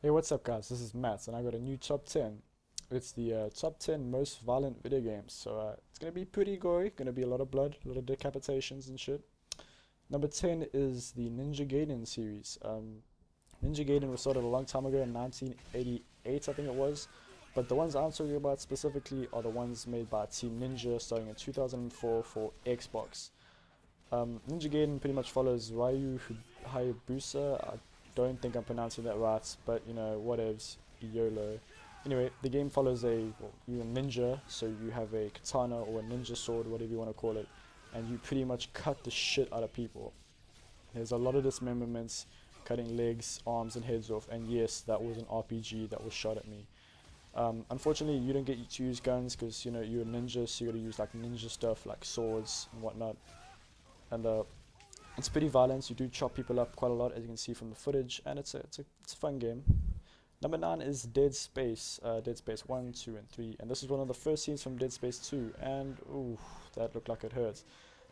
Hey, what's up, guys? This is Matt, and I got a new top 10. It's the top 10 most violent video games. So it's gonna be pretty gory, gonna be a lot of blood, a lot of decapitations and shit. Number 10 is the Ninja Gaiden series. Ninja Gaiden was started a long time ago in 1988, I think it was. But the ones I'm talking about specifically are the ones made by Team Ninja starting in 2004 for Xbox. Ninja Gaiden pretty much follows Hayabusa. I don't think I'm pronouncing that right, but you know, whatevs, YOLO. Anyway, the game follows you're a ninja, so you have a katana or a ninja sword, whatever you want to call it, and you pretty much cut the shit out of people. There's a lot of dismemberments, cutting legs, arms, and heads off, and yes, that was an RPG that was shot at me. Unfortunately, you don't get to use guns because you know you're a ninja, so you gotta use like ninja stuff like swords and whatnot. And it's pretty violent. You do chop people up quite a lot, as you can see from the footage, and it's a fun game. Number 9 is Dead Space, Dead Space 1, 2, and 3, and this is one of the first scenes from Dead Space 2, and ooh, that looked like it hurts.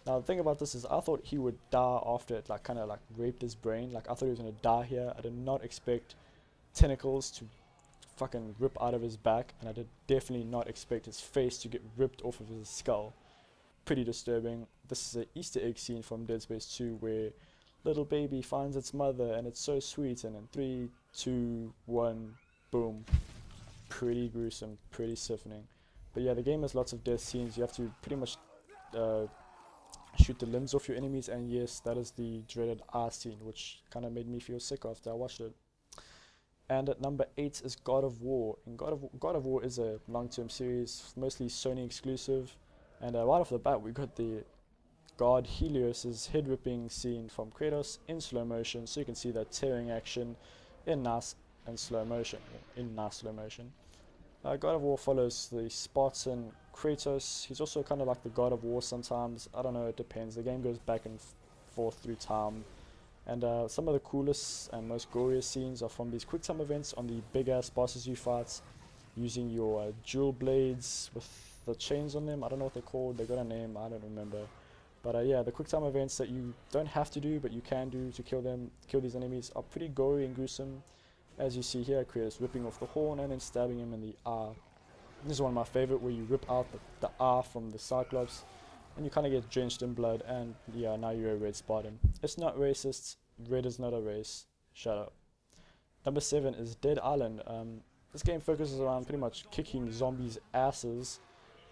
Now the thing about this is I thought he would die after it, like kind of like raped his brain. Like I thought he was gonna die here. I did not expect tentacles to fucking rip out of his back, and I did definitely not expect his face to get ripped off of his skull. Pretty disturbing. This is an Easter egg scene from Dead Space 2 where little baby finds its mother and it's so sweet, and in 3, 2, 1, boom. Pretty gruesome, pretty sickening. But yeah, the game has lots of death scenes. You have to pretty much uh, shoot the limbs off your enemies, and yes, that is the dreaded eye scene, which kind of made me feel sick after I watched it. And at number 8 is God of War. And God of War is a long-term series, mostly Sony exclusive. And right off the bat, we got the God Helios' head ripping scene from Kratos in slow motion, so you can see that tearing action in nice and slow motion. In nice slow motion. God of War follows the Spartan Kratos. He's also kind of like the God of War sometimes. I don't know, it depends. The game goes back and forth through time. And some of the coolest and most glorious scenes are from these quick time events on the big ass bosses you fight, using your dual blades with the chains on them. I don't know what they're called. They got a name. I don't remember. But yeah, the quick time events that you don't have to do, but you can do to kill these enemies, are pretty gory and gruesome. As you see here, Kratos ripping off the horn and then stabbing him in the eye. This is one of my favorite, where you rip out the eye from the Cyclops, and you kind of get drenched in blood, and yeah, now you're a red Spartan. It's not racist. Red is not a race. Shut up. Number 7 is Dead Island. This game focuses around pretty much kicking zombies' asses.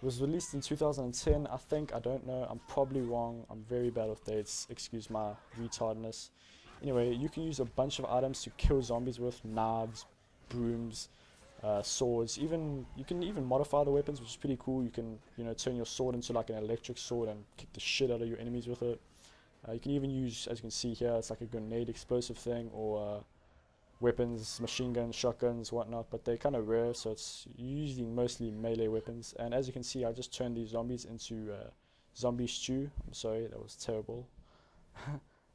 It was released in 2010, I think. I don't know. I'm probably wrong. I'm very bad with dates. Excuse my retardness. Anyway, you can use a bunch of items to kill zombies with knives, brooms, swords. Even you can even modify the weapons, which is pretty cool. You can turn your sword into like an electric sword and kick the shit out of your enemies with it. You can even use, as you can see here, it's like a grenade explosive thing, or weapons, machine guns, shotguns, whatnot, but they're kind of rare, so it's using mostly melee weapons. And as you can see, I just turned these zombies into zombie stew. I'm sorry, that was terrible.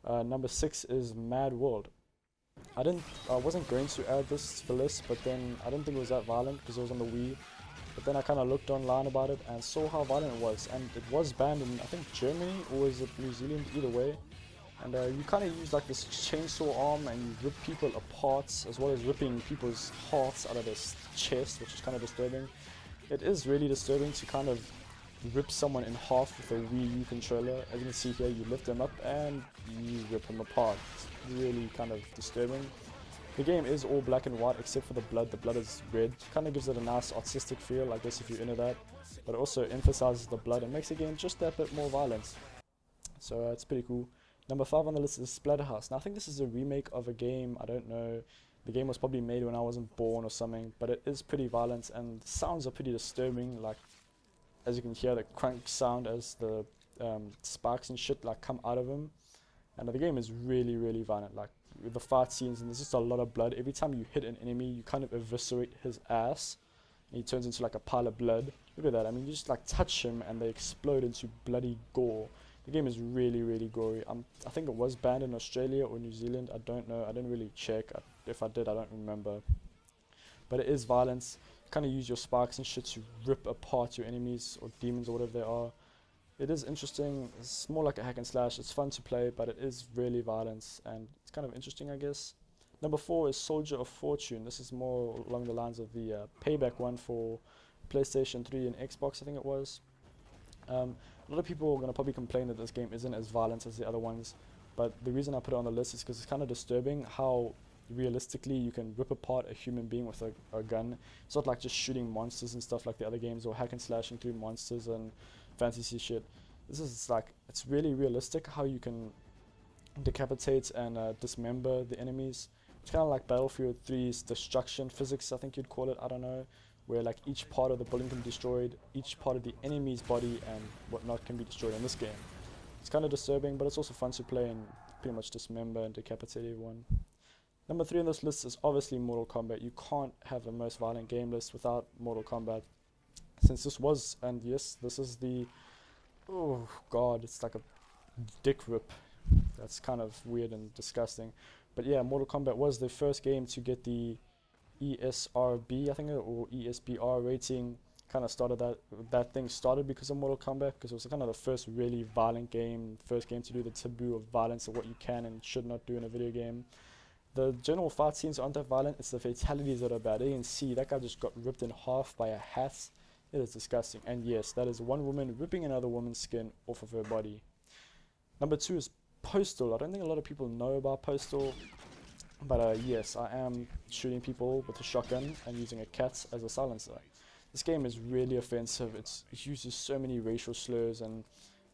Number 6 is Mad World. I wasn't going to add this to the list, but then I didn't think it was that violent because it was on the Wii. But then I kind of looked online about it and saw how violent it was, and it was banned in, I think, Germany, or was it New Zealand, either way. And you kind of use like this chainsaw arm and you rip people apart, as well as ripping people's hearts out of their chest, which is kind of disturbing. It is really disturbing to kind of rip someone in half with a Wii U controller. As you can see here, you lift them up and you rip them apart. It's really kind of disturbing. The game is all black and white except for the blood. The blood is red. Kind of gives it a nice artistic feel, I guess, if you're into that. But it also emphasizes the blood and makes the game just that bit more violent. So it's pretty cool. Number 5 on the list is Splatterhouse. Now I think this is a remake of a game, I don't know. The game was probably made when I wasn't born or something, but it is pretty violent and the sounds are pretty disturbing. Like, as you can hear the crunch sound as the sparks and shit like come out of him. And the game is really, really violent. Like, with the fight scenes, and there's just a lot of blood. Every time you hit an enemy, you kind of eviscerate his ass, and he turns into like a pile of blood. Look at that. I mean, you just like touch him, and they explode into bloody gore. The game is really, really gory. I think it was banned in Australia or New Zealand. I don't know. I didn't really check. If I did, I don't remember. But it is violence. You kind of use your sparks and shit to rip apart your enemies or demons or whatever they are. It is interesting. It's more like a hack and slash. It's fun to play, but it is really violent, and it's kind of interesting, I guess. Number 4 is Soldier of Fortune. This is more along the lines of the payback one for PlayStation 3 and Xbox, I think it was. A lot of people are going to probably complain that this game isn't as violent as the other ones, but the reason I put it on the list is because it's kind of disturbing how realistically you can rip apart a human being with a gun. It's not like just shooting monsters and stuff like the other games, or hack and slashing through monsters and fantasy shit. This is like, it's really realistic how you can decapitate and dismember the enemies. It's kind of like Battlefield 3's destruction physics, I think you'd call it, I don't know, where like each part of the building can be destroyed, each part of the enemy's body and whatnot can be destroyed in this game. It's kind of disturbing, but it's also fun to play and pretty much dismember and decapitate everyone. Number 3 on this list is obviously Mortal Kombat. You can't have a most violent game list without Mortal Kombat. Since this was, and yes, this is the, oh god, it's like a dick rip. That's kind of weird and disgusting. But yeah, Mortal Kombat was the first game to get the ESRB, I think, or ESBR rating. Kind of started that thing started because of Mortal Kombat, because it was kind of the first really violent game, first game to do the taboo of violence and what you can and should not do in a video game. The general fight scenes aren't that violent, it's the fatalities that are bad. You can see that guy just got ripped in half by a hat. It is disgusting. And yes, that is one woman ripping another woman's skin off of her body. Number 2 is Postal. I don't think a lot of people know about Postal, but yes, I am shooting people with a shotgun and using a cat as a silencer. This game is really offensive. It uses so many racial slurs and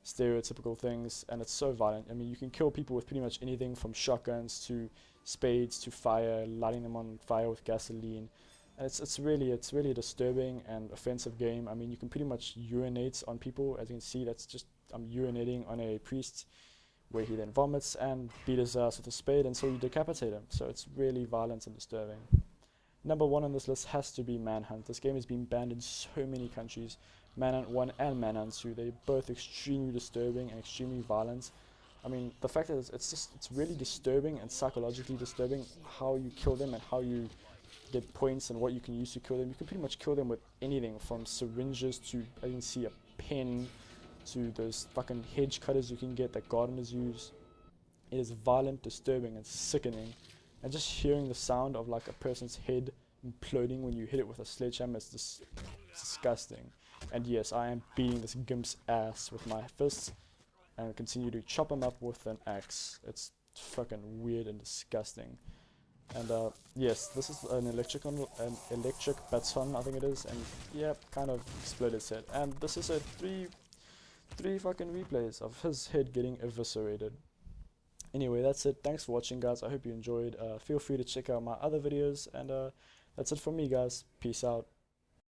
stereotypical things, and it's so violent. I mean, you can kill people with pretty much anything from shotguns to spades to fire, lighting them on fire with gasoline. And it's really a disturbing and offensive game. I mean, you can pretty much urinate on people. As you can see, that's just, I'm urinating on a priest, where he then vomits and beat his ass with a spade until you decapitate him. So it's really violent and disturbing. Number 1 on this list has to be Manhunt. This game has been banned in so many countries. Manhunt 1 and Manhunt 2, they're both extremely disturbing and extremely violent. I mean, the fact is, it's really disturbing and psychologically disturbing how you kill them and how you get points and what you can use to kill them. You can pretty much kill them with anything from syringes to, I can see, a pen, to those fucking hedge cutters you can get that gardeners use. It is violent, disturbing, and sickening. And just hearing the sound of like a person's head imploding when you hit it with a sledgehammer is just disgusting. And yes, I am beating this gimp's ass with my fists and continue to chop him up with an axe. It's fucking weird and disgusting. And yes, this is an electric baton, I think it is, and yeah, kind of exploded his head. And this is a three fucking replays of his head getting eviscerated. Anyway, that's it. Thanks for watching, guys. I hope you enjoyed. Feel free to check out my other videos, and that's it from me, guys. Peace out.